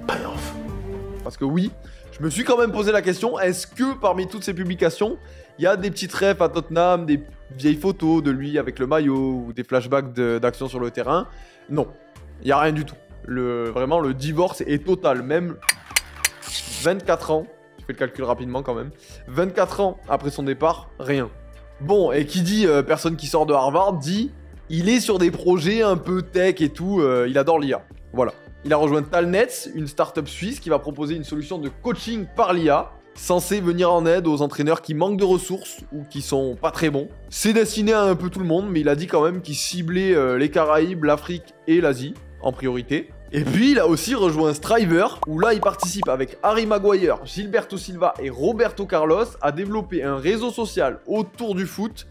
Pay off. Parce que oui, je me suis quand même posé la question, est-ce que parmi toutes ces publications, il y a des petites refs à Tottenham, des vieilles photos de lui avec le maillot ou des flashbacks d'action sur le terrain? Non, il n'y a rien du tout. Vraiment, le divorce est total. Même 24 ans, je fais le calcul rapidement quand même, 24 ans après son départ, rien. Bon, et qui dit personne qui sort de Harvard dit il est sur des projets un peu tech et tout, il adore l'IA. Voilà. Il a rejoint Talnets, une startup suisse qui va proposer une solution de coaching par l'IA, censée venir en aide aux entraîneurs qui manquent de ressources ou qui sont pas très bons. C'est destiné à un peu tout le monde, mais il a dit quand même qu'il ciblait les Caraïbes, l'Afrique et l'Asie en priorité. Et puis il a aussi rejoint Striver, où là il participe avec Harry Maguire, Gilberto Silva et Roberto Carlos à développer un réseau social autour du foot,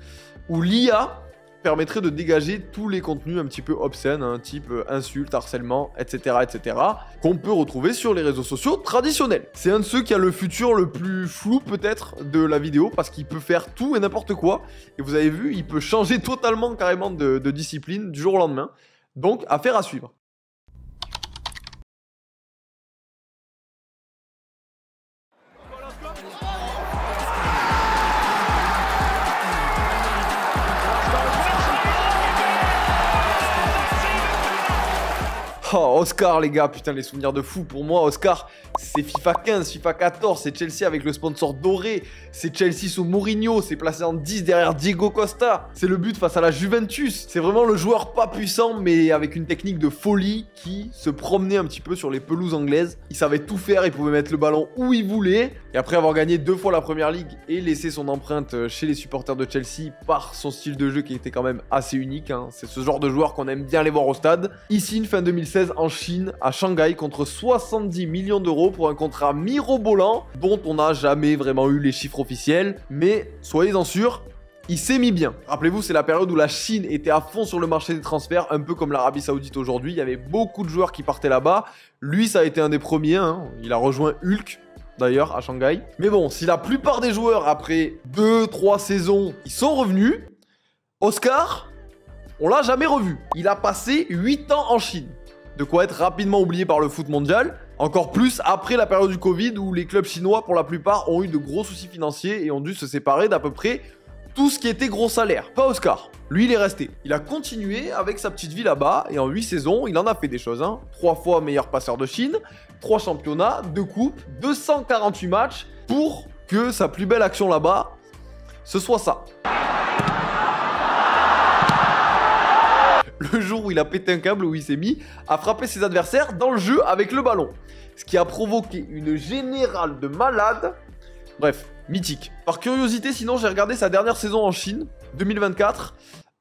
où l'IA permettrait de dégager tous les contenus un petit peu obscènes, hein, type insultes, harcèlement, etc., etc., qu'on peut retrouver sur les réseaux sociaux traditionnels. C'est un de ceux qui a le futur le plus flou peut-être de la vidéo, parce qu'il peut faire tout et n'importe quoi, et vous avez vu, il peut changer totalement carrément de discipline du jour au lendemain, donc affaire à suivre. Oh, Oscar, les gars, putain, les souvenirs de fou. Pour moi, Oscar, c'est FIFA 15, FIFA 14, c'est Chelsea avec le sponsor doré, c'est Chelsea sous Mourinho, c'est placé en 10 derrière Diego Costa, c'est le but face à la Juventus. C'est vraiment le joueur pas puissant, mais avec une technique de folie qui se promenait un petit peu sur les pelouses anglaises. Il savait tout faire, il pouvait mettre le ballon où il voulait. Et après avoir gagné 2 fois la Première Ligue et laissé son empreinte chez les supporters de Chelsea par son style de jeu qui était quand même assez unique, hein. C'est ce genre de joueur qu'on aime bien aller voir au stade. Il signe fin 2016 en Chine, à Shanghai, contre 70 millions d'euros pour un contrat mirobolant dont on n'a jamais vraiment eu les chiffres officiels, mais soyez-en sûrs, il s'est mis bien. Rappelez-vous, c'est la période où la Chine était à fond sur le marché des transferts, un peu comme l'Arabie Saoudite aujourd'hui. Il y avait beaucoup de joueurs qui partaient là-bas. Lui, ça a été un des premiers, hein. Il a rejoint Hulk, d'ailleurs, à Shanghai. Mais bon, si la plupart des joueurs, après 2-3 saisons, ils sont revenus, Oscar, on l'a jamais revu. Il a passé 8 ans en Chine. De quoi être rapidement oublié par le foot mondial, encore plus après la période du Covid où les clubs chinois pour la plupart ont eu de gros soucis financiers et ont dû se séparer d'à peu près tout ce qui était gros salaire. Pas Oscar, lui il est resté. Il a continué avec sa petite vie là-bas et en 8 saisons il en a fait des choses, hein. 3 fois meilleur passeur de Chine, 3 championnats, 2 coupes, 248 matchs pour que sa plus belle action là-bas, ce soit ça. Le jour où il a pété un câble, où il s'est mis à frapper ses adversaires dans le jeu avec le ballon. Ce qui a provoqué une générale de malades. Bref, mythique. Par curiosité, sinon, j'ai regardé sa dernière saison en Chine, 2024,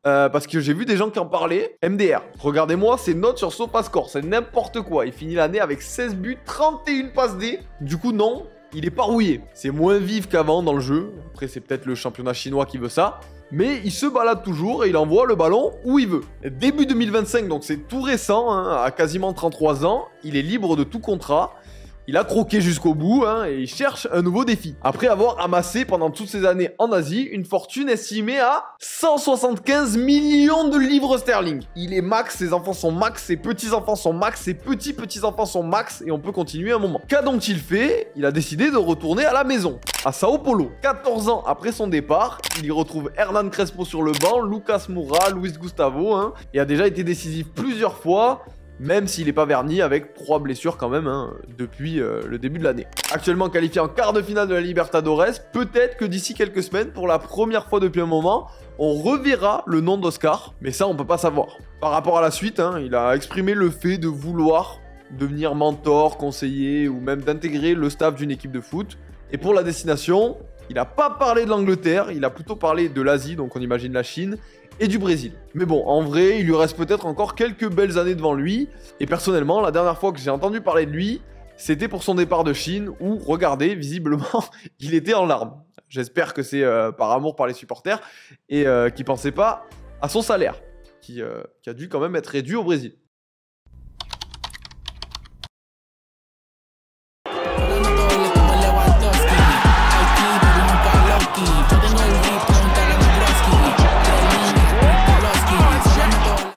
parce que j'ai vu des gens qui en parlaient. MDR. Regardez-moi ses notes sur SofaScore, c'est n'importe quoi. Il finit l'année avec 16 buts, 31 passes D. Du coup, non, il est pas rouillé. C'est moins vif qu'avant dans le jeu. Après, c'est peut-être le championnat chinois qui veut ça. Mais il se balade toujours et il envoie le ballon où il veut. Début 2025, donc c'est tout récent, hein, à quasiment 33 ans, il est libre de tout contrat. Il a croqué jusqu'au bout, hein, et il cherche un nouveau défi. Après avoir amassé pendant toutes ces années en Asie une fortune estimée à 175 millions de livres sterling. Il est max, ses enfants sont max, ses petits-enfants sont max, ses petits-petits-enfants sont max, et on peut continuer un moment. Qu'a donc-il fait? Il a décidé de retourner à la maison, à Sao Paulo. 14 ans après son départ, il y retrouve Hernan Crespo sur le banc, Lucas Moura, Luis Gustavo, hein, et a déjà été décisif plusieurs fois, même s'il n'est pas verni avec 3 blessures quand même, hein, depuis le début de l'année. Actuellement qualifié en quart de finale de la Libertadores, peut-être que d'ici quelques semaines, pour la première fois depuis un moment, on reverra le nom d'Oscar, mais ça on peut pas savoir. Par rapport à la suite, hein, il a exprimé le fait de vouloir devenir mentor, conseiller ou même d'intégrer le staff d'une équipe de foot. Et pour la destination, il n'a pas parlé de l'Angleterre, il a plutôt parlé de l'Asie, donc on imagine la Chine, et du Brésil. Mais bon, en vrai, il lui reste peut-être encore quelques belles années devant lui. Et personnellement, la dernière fois que j'ai entendu parler de lui, c'était pour son départ de Chine, où, regardez, visiblement, il était en larmes. J'espère que c'est par amour par les supporters, et qu'il ne pensait pas à son salaire, qui a dû quand même être réduit au Brésil.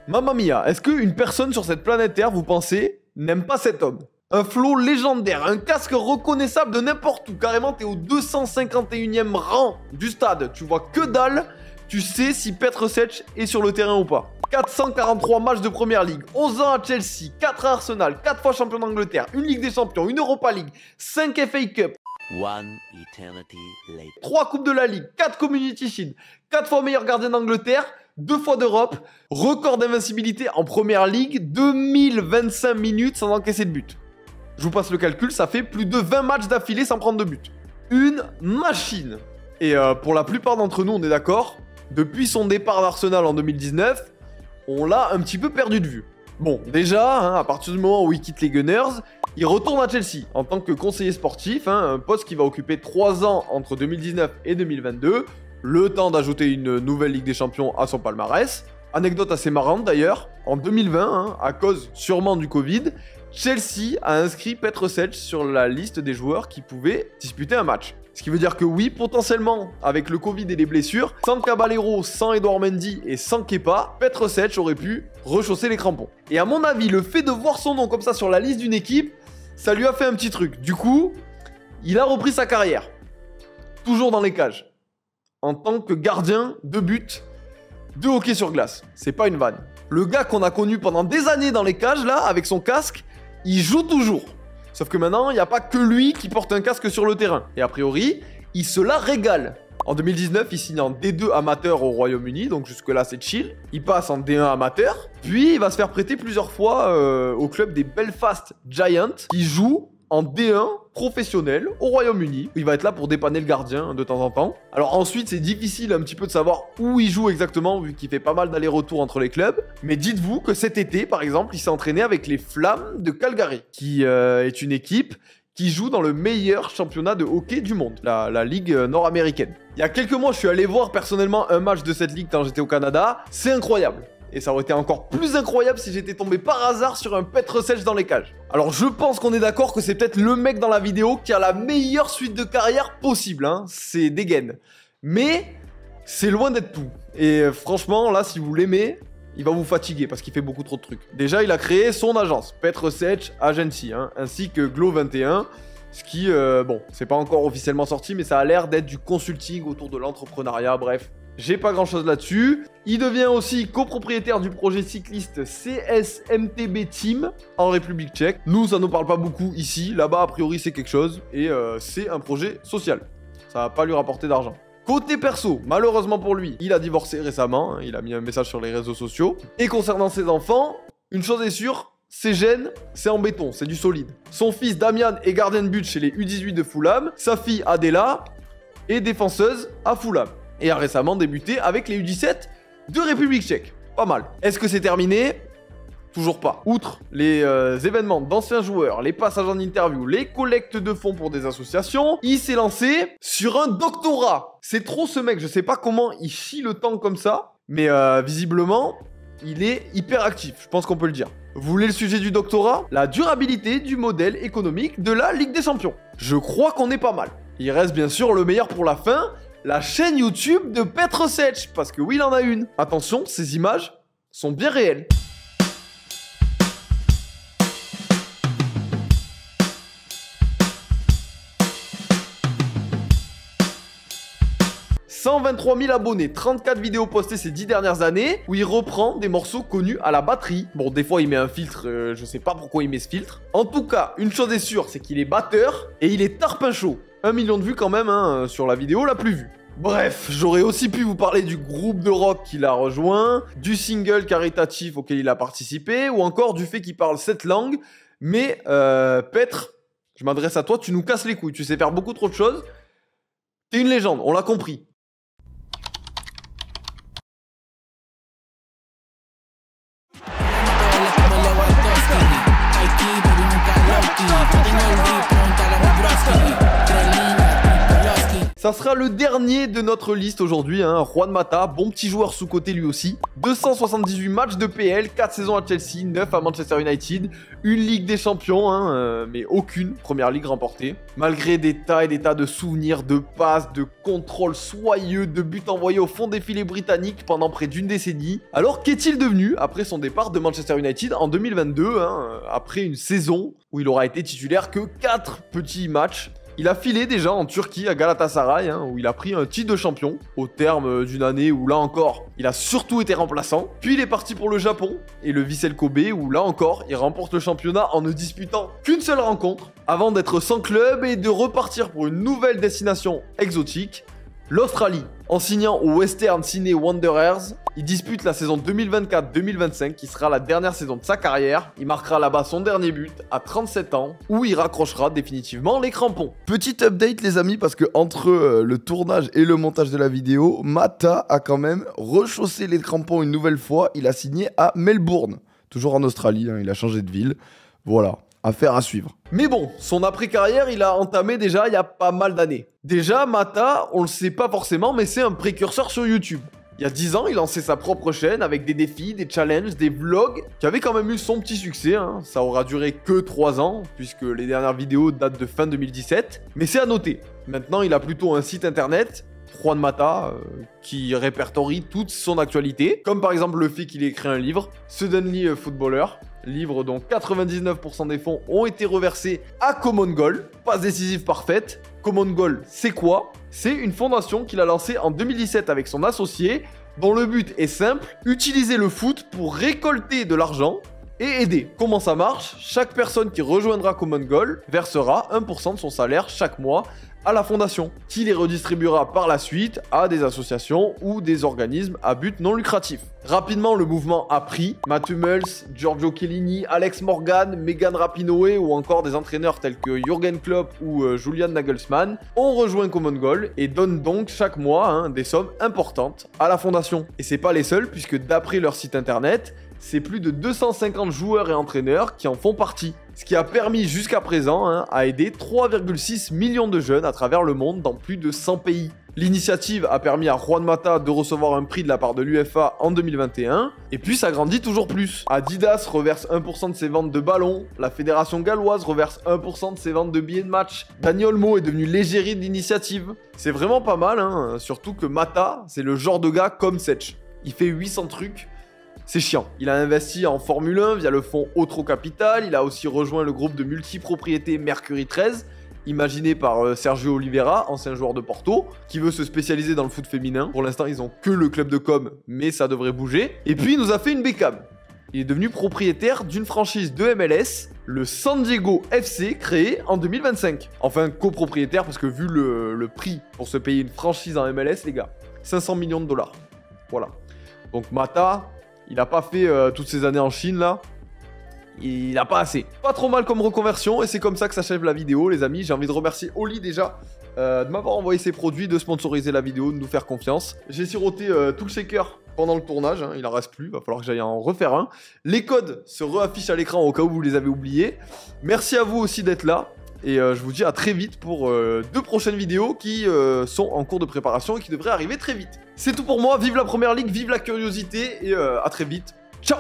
Mamma mia, est-ce qu'une personne sur cette planète Terre, vous pensez, n'aime pas cet homme? Un flow légendaire, un casque reconnaissable de n'importe où. Carrément, t'es au 251e rang du stade. Tu vois que dalle, tu sais si Petr Cech est sur le terrain ou pas. 443 matchs de Première Ligue, 11 ans à Chelsea, 4 à Arsenal, 4 fois champion d'Angleterre, une Ligue des Champions, une Europa League, 5 FA Cup, 3 Coupes de la Ligue, 4 Community Shield, 4 fois meilleur gardien d'Angleterre, 2 fois d'Europe, record d'invincibilité en Première Ligue, 2025 minutes sans encaisser de but. Je vous passe le calcul, ça fait plus de 20 matchs d'affilée sans prendre de but. Une machine. Et pour la plupart d'entre nous, on est d'accord, depuis son départ d'Arsenal en 2019, on l'a un petit peu perdu de vue. Bon, déjà, hein, à partir du moment où il quitte les Gunners, il retourne à Chelsea en tant que conseiller sportif, hein, un poste qui va occuper 3 ans entre 2019 et 2022, le temps d'ajouter une nouvelle Ligue des Champions à son palmarès. Anecdote assez marrante d'ailleurs, en 2020, hein, à cause sûrement du Covid, Chelsea a inscrit Petr Cech sur la liste des joueurs qui pouvaient disputer un match. Ce qui veut dire que oui, potentiellement, avec le Covid et les blessures, sans Caballero, sans Edouard Mendy et sans Kepa, Petr Cech aurait pu rechausser les crampons. Et à mon avis, le fait de voir son nom comme ça sur la liste d'une équipe, ça lui a fait un petit truc. Du coup, il a repris sa carrière. Toujours dans les cages. En tant que gardien de but de hockey sur glace. C'est pas une vanne. Le gars qu'on a connu pendant des années dans les cages, là, avec son casque, il joue toujours. Sauf que maintenant, il n'y a pas que lui qui porte un casque sur le terrain. Et a priori, il se la régale. En 2019, il signe en D2 amateur au Royaume-Uni, donc jusque-là, c'est chill. Il passe en D1 amateur, puis il va se faire prêter plusieurs fois au club des Belfast Giants, qui joue en D1 professionnel au Royaume-Uni. Il va être là pour dépanner le gardien de temps en temps. Alors ensuite, c'est difficile un petit peu de savoir où il joue exactement, vu qu'il fait pas mal d'allers-retours entre les clubs. Mais dites-vous que cet été, par exemple, il s'est entraîné avec les Flames de Calgary, qui est une équipe qui joue dans le meilleur championnat de hockey du monde, la Ligue nord-américaine. Il y a quelques mois, je suis allé voir personnellement un match de cette ligue quand j'étais au Canada. C'est incroyable. Et ça aurait été encore plus incroyable si j'étais tombé par hasard sur un Petr Cech dans les cages. Alors je pense qu'on est d'accord que c'est peut-être le mec dans la vidéo qui a la meilleure suite de carrière possible, hein. C'est dégaine. Mais c'est loin d'être tout. Et franchement, là, si vous l'aimez, il va vous fatiguer parce qu'il fait beaucoup trop de trucs. Déjà, il a créé son agence, Petr Cech Agency, hein, ainsi que Glow21. Ce qui, bon, c'est pas encore officiellement sorti, mais ça a l'air d'être du consulting autour de l'entrepreneuriat, bref. J'ai pas grand chose là-dessus. Il devient aussi copropriétaire du projet cycliste CSMTB Team en République tchèque. Nous, ça nous parle pas beaucoup ici. Là-bas, a priori, c'est quelque chose. Et c'est un projet social. Ça va pas lui rapporter d'argent. Côté perso, malheureusement pour lui, il a divorcé récemment. Il a mis un message sur les réseaux sociaux. Et concernant ses enfants, une chose est sûre, ses gènes, c'est en béton, c'est du solide. Son fils Damian est gardien de but chez les U18 de Fulham. Sa fille Adela est défenseuse à Fulham. Et a récemment débuté avec les U17 de République tchèque. Pas mal. Est-ce que c'est terminé? Toujours pas. Outre les événements d'anciens joueurs, les passages en interview, les collectes de fonds pour des associations, il s'est lancé sur un doctorat. C'est trop ce mec, je sais pas comment il chie le temps comme ça, mais visiblement, il est hyper actif, je pense qu'on peut le dire. Vous voulez le sujet du doctorat? La durabilité du modèle économique de la Ligue des Champions. Je crois qu'on est pas mal. Il reste bien sûr le meilleur pour la fin, la chaîne YouTube de Petr Cech, parce que oui, il en a une. Attention, ces images sont bien réelles. « 123 000 abonnés, 34 vidéos postées ces 10 dernières années, où il reprend des morceaux connus à la batterie. Bon, des fois, il met un filtre, je sais pas pourquoi il met ce filtre. En tout cas, une chose est sûre, c'est qu'il est batteur, et il est tarpin chaud. 1 million de vues quand même, hein, sur la vidéo la plus vue. Bref, j'aurais aussi pu vous parler du groupe de rock qu'il a rejoint, du single caritatif auquel il a participé, ou encore du fait qu'il parle 7 langues. Mais, Petr, je m'adresse à toi, tu nous casses les couilles, tu sais faire beaucoup trop de choses. T'es une légende, on l'a compris. Ça sera le dernier de notre liste aujourd'hui, hein. Juan Mata, bon petit joueur sous-côté lui aussi. 278 matchs de PL, 4 saisons à Chelsea, 9 à Manchester United, une Ligue des Champions, hein, mais aucune Première Ligue remportée. Malgré des tas et des tas de souvenirs, de passes, de contrôles soyeux, de buts envoyés au fond des filets britanniques pendant près d'une décennie. Alors qu'est-il devenu après son départ de Manchester United en 2022, hein, après une saison où il aura été titulaire que 4 petits matchs? Il a filé déjà en Turquie à Galatasaray, hein, où il a pris un titre de champion, au terme d'une année où là encore, il a surtout été remplaçant. Puis il est parti pour le Japon, et le Vissel Kobe, où là encore, il remporte le championnat en ne disputant qu'une seule rencontre, avant d'être sans club et de repartir pour une nouvelle destination exotique, l'Australie. En signant au Western Sydney Wanderers, il dispute la saison 2024-2025 qui sera la dernière saison de sa carrière. Il marquera là-bas son dernier but à 37 ans où il raccrochera définitivement les crampons. Petit update les amis parce que entre le tournage et le montage de la vidéo, Mata a quand même rechaussé les crampons une nouvelle fois. Il a signé à Melbourne, toujours en Australie, hein, il a changé de ville. Voilà. Affaire à suivre. Mais bon, son après-carrière, il a entamé déjà il y a pas mal d'années. Déjà, Mata, on le sait pas forcément, mais c'est un précurseur sur YouTube. Il y a 10 ans, il lançait sa propre chaîne avec des défis, des challenges, des vlogs, qui avaient quand même eu son petit succès. Hein. Ça aura duré que 3 ans, puisque les dernières vidéos datent de fin 2017. Mais c'est à noter. Maintenant, il a plutôt un site internet, Juan Mata, qui répertorie toute son actualité, comme par exemple le fait qu'il ait écrit un livre, Suddenly Footballer, livre dont 99% des fonds ont été reversés à Common Goal. Passe décisive parfaite. Common Goal, c'est quoi? C'est une fondation qu'il a lancée en 2017 avec son associé, dont le but est simple, utiliser le foot pour récolter de l'argent et aider. Comment ça marche? Chaque personne qui rejoindra Common Goal versera 1% de son salaire chaque mois à la fondation, qui les redistribuera par la suite à des associations ou des organismes à but non lucratif. Rapidement, le mouvement a pris. Matt Hummels, Giorgio Chiellini, Alex Morgan, Megan Rapinoe ou encore des entraîneurs tels que Jürgen Klopp ou Julian Nagelsmann ont rejoint Common Goal et donnent donc chaque mois des sommes importantes à la fondation. Et c'est pas les seuls puisque d'après leur site internet, c'est plus de 250 joueurs et entraîneurs qui en font partie. Ce qui a permis jusqu'à présent à aider 3,6 millions de jeunes à travers le monde dans plus de 100 pays. L'initiative a permis à Juan Mata de recevoir un prix de la part de l'UEFA en 2021, et puis ça grandit toujours plus. Adidas reverse 1% de ses ventes de ballons, la fédération galloise reverse 1% de ses ventes de billets de match, Dani Olmo est devenu l'égérie de l'initiative. C'est vraiment pas mal, surtout que Mata, c'est le genre de gars comme Setch. Il fait 800 trucs. C'est chiant. Il a investi en Formule 1 via le fonds Otro Capital, il a aussi rejoint le groupe de multipropriété Mercury 13, imaginé par Sergio Oliveira, ancien joueur de Porto, qui veut se spécialiser dans le foot féminin. Pour l'instant, ils ont que le club de com, mais ça devrait bouger. Et puis, il nous a fait une bécane. Il est devenu propriétaire d'une franchise de MLS, le San Diego FC, créé en 2025. Enfin, copropriétaire, parce que vu le prix pour se payer une franchise en MLS, les gars, 500 millions de dollars. Voilà. Donc Mata, il n'a pas fait toutes ces années en Chine, là. Il n'a pas assez. Pas trop mal comme reconversion, et c'est comme ça que s'achève la vidéo, les amis. J'ai envie de remercier Oli, déjà, de m'avoir envoyé ses produits, de sponsoriser la vidéo, de nous faire confiance. J'ai siroté tout le shaker pendant le tournage, il en reste plus, va falloir que j'aille en refaire un. Les codes se réaffichent à l'écran au cas où vous les avez oubliés. Merci à vous aussi d'être là. Et je vous dis à très vite pour 2 prochaines vidéos qui sont en cours de préparation et qui devraient arriver très vite. C'est tout pour moi, vive la Première Ligue, vive la curiosité et à très vite. Ciao!